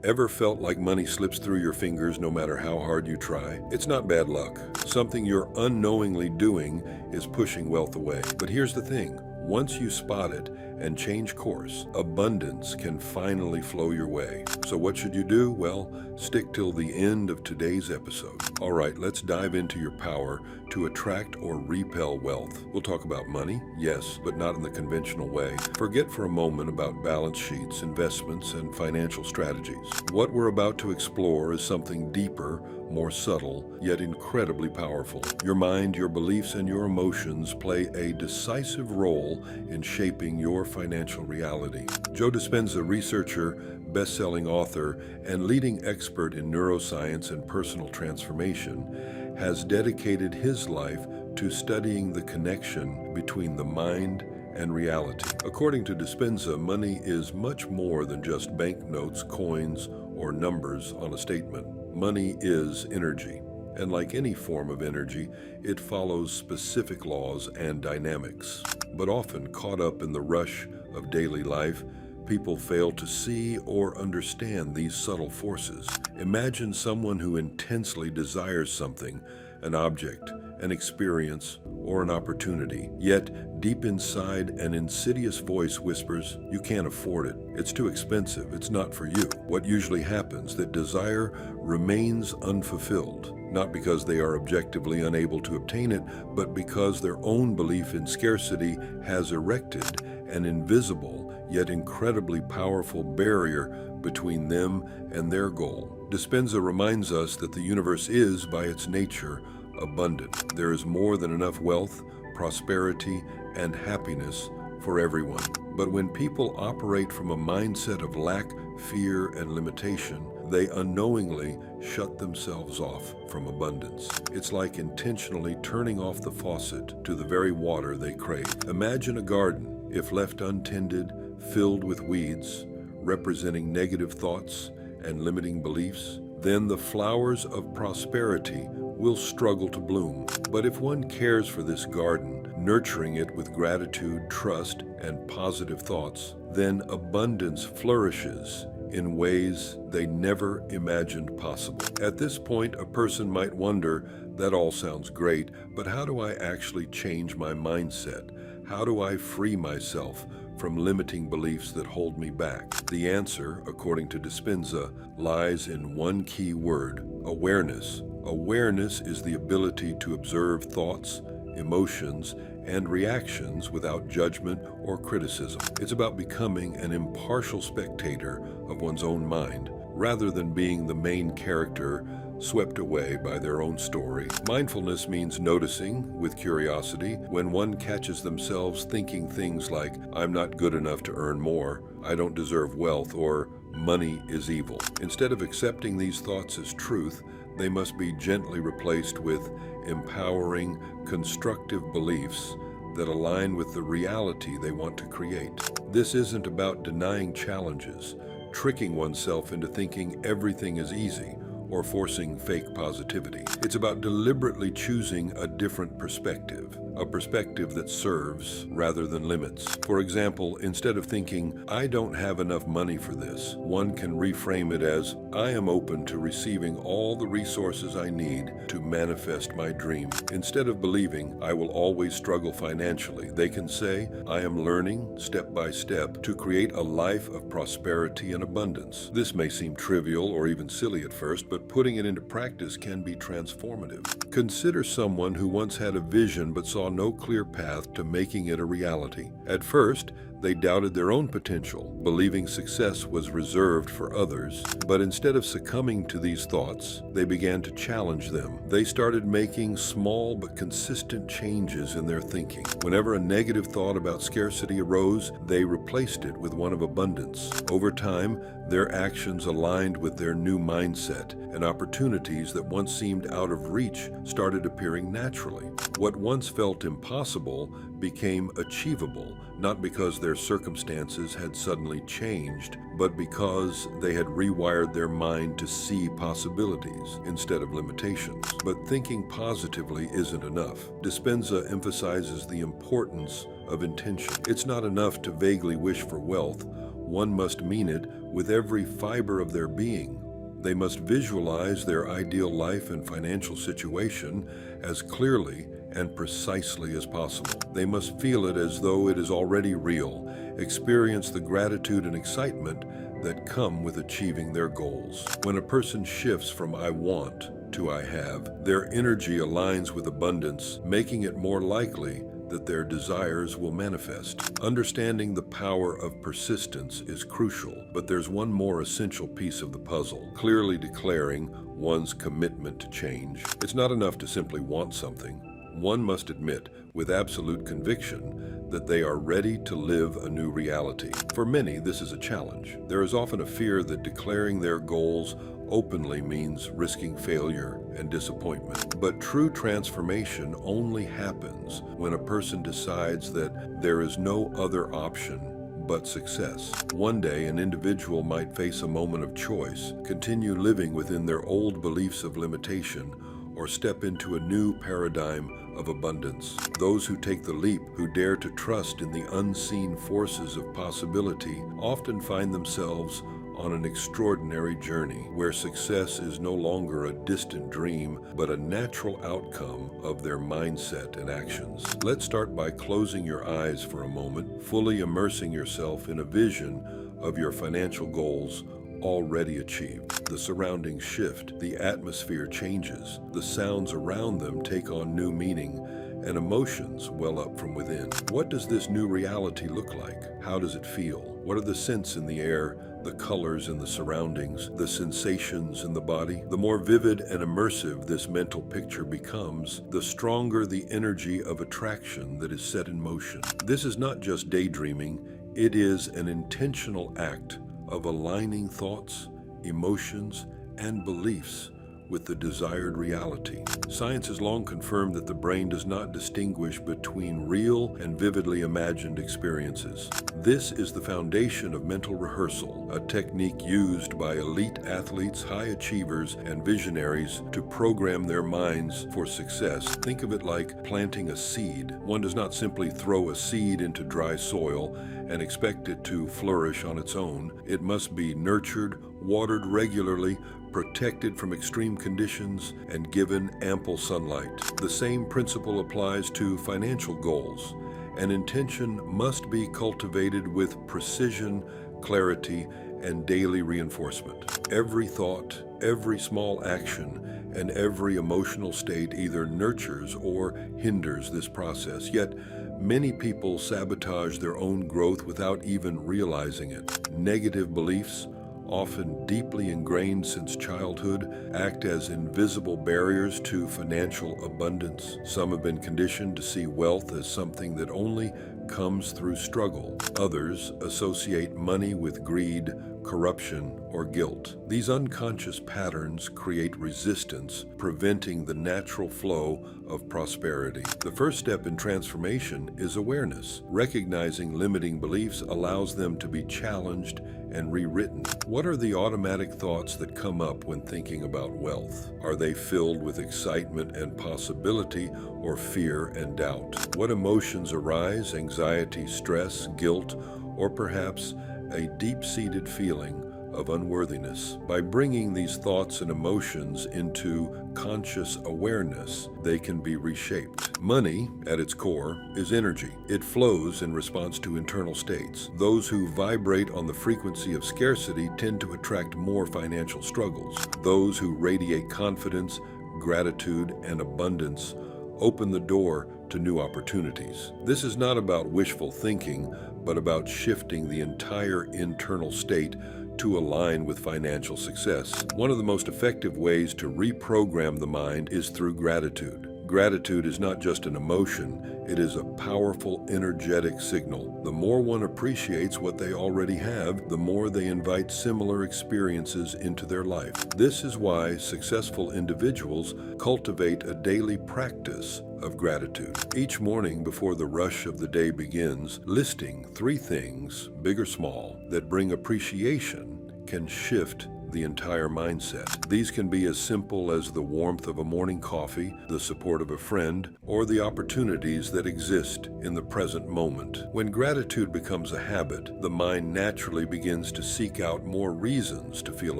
Ever felt like money slips through your fingers no matter how hard you try? It's not bad luck. Something you're unknowingly doing is pushing wealth away. But here's the thing. Once you spot it and change course, abundance can finally flow your way. So what should you do? Well, stick till the end of today's episode. All right, let's dive into your power to attract or repel wealth. We'll talk about money, yes, but not in the conventional way. Forget for a moment about balance sheets, investments, and financial strategies. What we're about to explore is something deeper, more subtle, yet incredibly powerful. Your mind, your beliefs, and your emotions play a decisive role in shaping your financial reality. Joe Dispenza, researcher, best-selling author, and leading expert in neuroscience and personal transformation, has dedicated his life to studying the connection between the mind and reality. According to Dispenza, money is much more than just banknotes, coins, or numbers on a statement. Money is energy, and like any form of energy, it follows specific laws and dynamics. But often caught up in the rush of daily life, people fail to see or understand these subtle forces. Imagine someone who intensely desires something, an object, an experience, or an opportunity. Yet, deep inside, an insidious voice whispers, "You can't afford it. It's too expensive. It's not for you." What usually happens, that desire remains unfulfilled, not because they are objectively unable to obtain it, but because their own belief in scarcity has erected an invisible, yet incredibly powerful barrier between them and their goal. Dispenza reminds us that the universe is, by its nature, abundant. There is more than enough wealth, prosperity, and happiness for everyone. But when people operate from a mindset of lack, fear, and limitation, they unknowingly shut themselves off from abundance. It's like intentionally turning off the faucet to the very water they crave. Imagine a garden, if left untended, filled with weeds, representing negative thoughts and limiting beliefs. Then the flowers of prosperity will struggle to bloom. But if one cares for this garden, nurturing it with gratitude, trust, and positive thoughts, then abundance flourishes in ways they never imagined possible. At this point, a person might wonder, that all sounds great, but how do I actually change my mindset? How do I free myself from limiting beliefs that hold me back? The answer, according to Dispenza, lies in one key word: awareness. Awareness is the ability to observe thoughts, emotions, and reactions without judgment or criticism. It's about becoming an impartial spectator of one's own mind, rather than being the main character swept away by their own story. Mindfulness means noticing, with curiosity, when one catches themselves thinking things like, "I'm not good enough to earn more," "I don't deserve wealth," or "money is evil." Instead of accepting these thoughts as truth, they must be gently replaced with empowering, constructive beliefs that align with the reality they want to create. This isn't about denying challenges, tricking oneself into thinking everything is easy, or forcing fake positivity. It's about deliberately choosing a different perspective, a perspective that serves rather than limits. For example, instead of thinking, "I don't have enough money for this," one can reframe it as, "I am open to receiving all the resources I need to manifest my dream." Instead of believing, "I will always struggle financially," they can say, "I am learning, step by step, to create a life of prosperity and abundance." This may seem trivial or even silly at first, but putting it into practice can be transformative. Consider someone who once had a vision but saw no clear path to making it a reality. At first, they doubted their own potential, believing success was reserved for others. But instead of succumbing to these thoughts, they began to challenge them. They started making small but consistent changes in their thinking. Whenever a negative thought about scarcity arose, they replaced it with one of abundance. Over time, their actions aligned with their new mindset, and opportunities that once seemed out of reach started appearing naturally. What once felt impossible became achievable, not because their circumstances had suddenly changed, but because they had rewired their mind to see possibilities instead of limitations. But thinking positively isn't enough. Dispenza emphasizes the importance of intention. It's not enough to vaguely wish for wealth. one must mean it with every fiber of their being. They must visualize their ideal life and financial situation as clearly and precisely as possible. They must feel it as though it is already real, experience the gratitude and excitement that come with achieving their goals. When a person shifts from I want to I have, their energy aligns with abundance, making it more likely that their desires will manifest. Understanding the power of persistence is crucial, but there's one more essential piece of the puzzle: clearly declaring one's commitment to change. It's not enough to simply want something. One must admit with absolute conviction that they are ready to live a new reality. For many, this is a challenge. There is often a fear that declaring their goals openly means risking failure and disappointment. But true transformation only happens when a person decides that there is no other option but success. One day, an individual might face a moment of choice, continue living within their old beliefs of limitation, or step into a new paradigm of abundance. Those who take the leap, who dare to trust in the unseen forces of possibility, often find themselves on an extraordinary journey where success is no longer a distant dream, but a natural outcome of their mindset and actions. Let's start by closing your eyes for a moment, fully immersing yourself in a vision of your financial goals already achieved. The surroundings shift, the atmosphere changes, the sounds around them take on new meaning, and emotions well up from within. What does this new reality look like? How does it feel? What are the scents in the air, the colors in the surroundings, the sensations in the body? The more vivid and immersive this mental picture becomes, the stronger the energy of attraction that is set in motion. This is not just daydreaming, it is an intentional act of aligning thoughts, emotions, and beliefs with the desired reality. Science has long confirmed that the brain does not distinguish between real and vividly imagined experiences. This is the foundation of mental rehearsal, a technique used by elite athletes, high achievers, and visionaries to program their minds for success. Think of it like planting a seed. One does not simply throw a seed into dry soil and expect it to flourish on its own. It must be nurtured, watered regularly, protected from extreme conditions, and given ample sunlight. The same principle applies to financial goals. An intention must be cultivated with precision, clarity, and daily reinforcement. Every thought, every small action, and every emotional state either nurtures or hinders this process. Yet, many people sabotage their own growth without even realizing it. Negative beliefs, often deeply ingrained since childhood, act as invisible barriers to financial abundance. Some have been conditioned to see wealth as something that only comes through struggle. Others associate money with greed, corruption, or guilt. These unconscious patterns create resistance, preventing the natural flow of prosperity. The first step in transformation is awareness. Recognizing limiting beliefs allows them to be challenged and rewritten. What are the automatic thoughts that come up when thinking about wealth? Are they filled with excitement and possibility, or fear and doubt? What emotions arise? Anxiety, stress, guilt, or perhaps a deep-seated feeling of unworthiness? By bringing these thoughts and emotions into conscious awareness, they can be reshaped. Money, at its core, is energy. It flows in response to internal states. Those who vibrate on the frequency of scarcity tend to attract more financial struggles. Those who radiate confidence, gratitude, and abundance open the door to new opportunities. This is not about wishful thinking, but about shifting the entire internal state to align with financial success. One of the most effective ways to reprogram the mind is through gratitude. Gratitude is not just an emotion, it is a powerful, energetic signal. The more one appreciates what they already have, the more they invite similar experiences into their life. This is why successful individuals cultivate a daily practice of gratitude. Each morning before the rush of the day begins, listing 3 things, big or small, that bring appreciation can shift the entire mindset. These can be as simple as the warmth of a morning coffee, the support of a friend, or the opportunities that exist in the present moment. When gratitude becomes a habit, the mind naturally begins to seek out more reasons to feel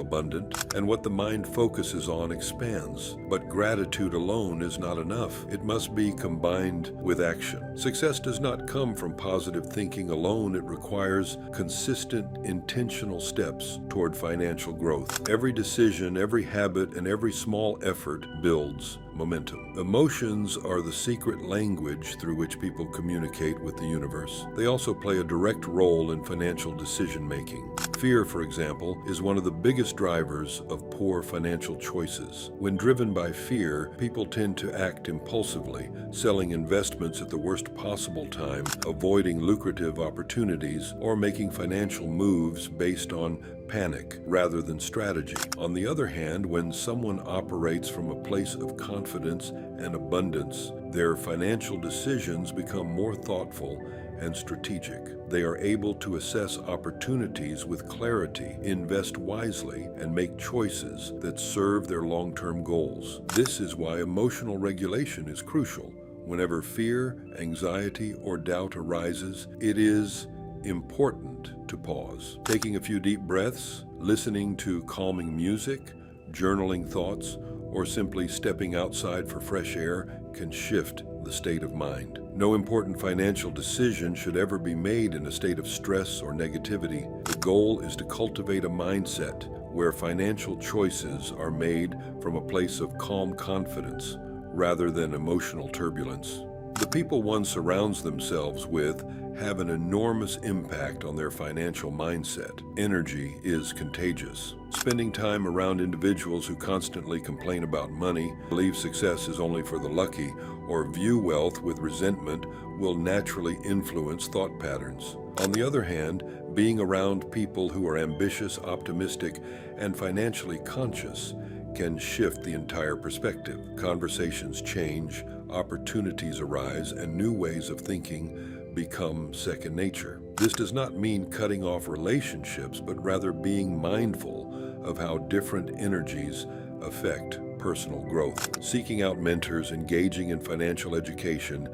abundant, and what the mind focuses on expands. But gratitude alone is not enough. It must be combined with action. Success does not come from positive thinking alone. It requires consistent, intentional steps toward financial growth. Every decision, every habit, and every small effort builds momentum. Emotions are the secret language through which people communicate with the universe. They also play a direct role in financial decision-making. Fear, for example, is one of the biggest drivers of poor financial choices. When driven by fear, people tend to act impulsively, selling investments at the worst possible time, avoiding lucrative opportunities, or making financial moves based on panic rather than strategy. On the other hand, when someone operates from a place of confidence and abundance, their financial decisions become more thoughtful and strategic. They are able to assess opportunities with clarity, invest wisely, and make choices that serve their long-term goals. This is why emotional regulation is crucial. Whenever fear, anxiety, or doubt arises, it is important to pause. Taking a few deep breaths, listening to calming music, journaling thoughts, or simply stepping outside for fresh air can shift the state of mind. No important financial decision should ever be made in a state of stress or negativity. The goal is to cultivate a mindset where financial choices are made from a place of calm confidence rather than emotional turbulence. The people one surrounds themselves with have an enormous impact on their financial mindset. Energy is contagious. Spending time around individuals who constantly complain about money, believe success is only for the lucky, or view wealth with resentment will naturally influence thought patterns. On the other hand, being around people who are ambitious, optimistic, and financially conscious can shift the entire perspective. Conversations change, opportunities arise, and new ways of thinking become second nature. This does not mean cutting off relationships, but rather being mindful of how different energies affect personal growth. Seeking out mentors, engaging in financial education,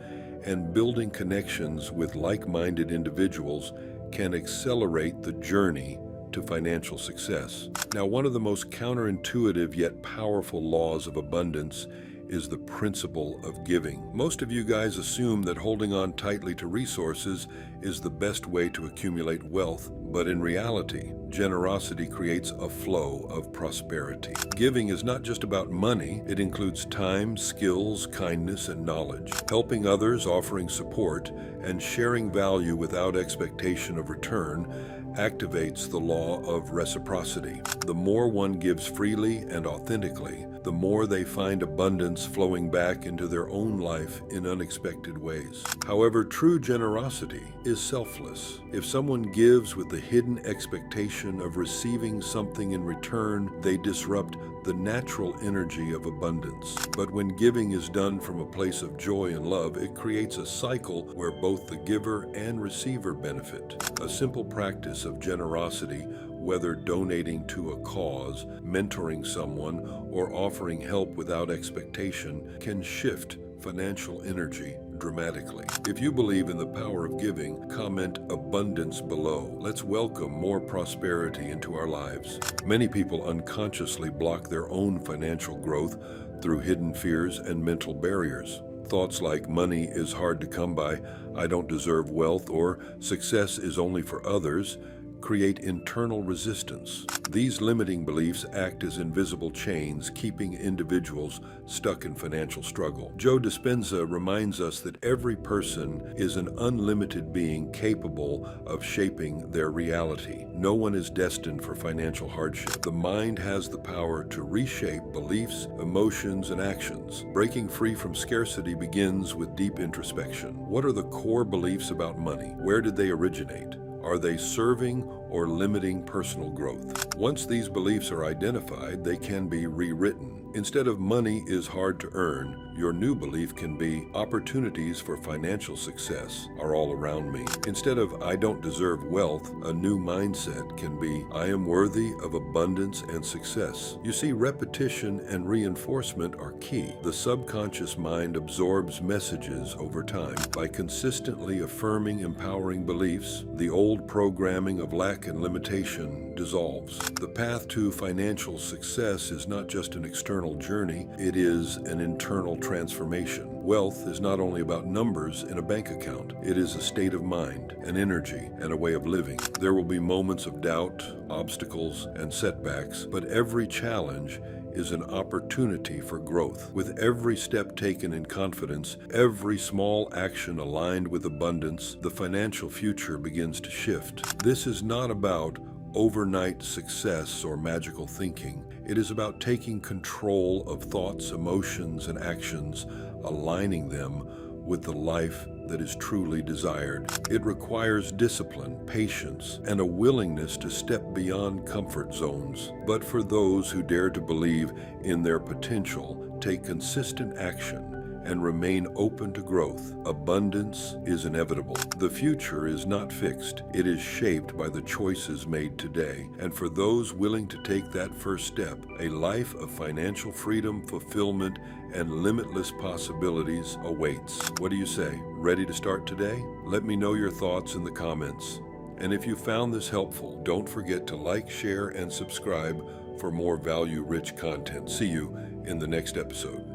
and building connections with like-minded individuals can accelerate the journey to financial success. Now, one of the most counterintuitive yet powerful laws of abundance is the principle of giving. Most of you guys assume that holding on tightly to resources is the best way to accumulate wealth, but in reality, generosity creates a flow of prosperity. Giving is not just about money, it includes time, skills, kindness, and knowledge. Helping others, offering support, and sharing value without expectation of return activates the law of reciprocity. The more one gives freely and authentically, the more they find abundance flowing back into their own life in unexpected ways. However, true generosity is selfless. If someone gives with the hidden expectation of receiving something in return, they disrupt the natural energy of abundance. But when giving is done from a place of joy and love, it creates a cycle where both the giver and receiver benefit. A simple practice of generosity, whether donating to a cause, mentoring someone, or offering help without expectation, can shift financial energy dramatically. If you believe in the power of giving, comment abundance below. Let's welcome more prosperity into our lives. Many people unconsciously block their own financial growth through hidden fears and mental barriers. Thoughts like money is hard to come by, I don't deserve wealth, or success is only for others create internal resistance. These limiting beliefs act as invisible chains, keeping individuals stuck in financial struggle. Joe Dispenza reminds us that every person is an unlimited being capable of shaping their reality. No one is destined for financial hardship. The mind has the power to reshape beliefs, emotions, and actions. Breaking free from scarcity begins with deep introspection. What are the core beliefs about money? Where did they originate? Are they serving or limiting personal growth. Once these beliefs are identified, they can be rewritten. Instead of money is hard to earn, your new belief can be opportunities for financial success are all around me. Instead of I don't deserve wealth, a new mindset can be I am worthy of abundance and success. You see, repetition and reinforcement are key. The subconscious mind absorbs messages over time. By consistently affirming empowering beliefs, the old programming of lack and limitation dissolves. The path to financial success is not just an external journey, it is an internal transformation. Wealth is not only about numbers in a bank account, it is a state of mind, an energy, and a way of living. There will be moments of doubt, obstacles, and setbacks, but every challenge is an opportunity for growth. With every step taken in confidence, every small action aligned with abundance, the financial future begins to shift. This is not about overnight success or magical thinking. It is about taking control of thoughts, emotions, and actions, aligning them with the life that is truly desired. It requires discipline, patience, and a willingness to step beyond comfort zones. But for those who dare to believe in their potential, take consistent action, and remain open to growth, abundance is inevitable. The future is not fixed. It is shaped by the choices made today. And for those willing to take that first step, a life of financial freedom, fulfillment, and limitless possibilities awaits. What do you say? Ready to start today? Let me know your thoughts in the comments. And if you found this helpful, don't forget to like, share, and subscribe for more value-rich content. See you in the next episode.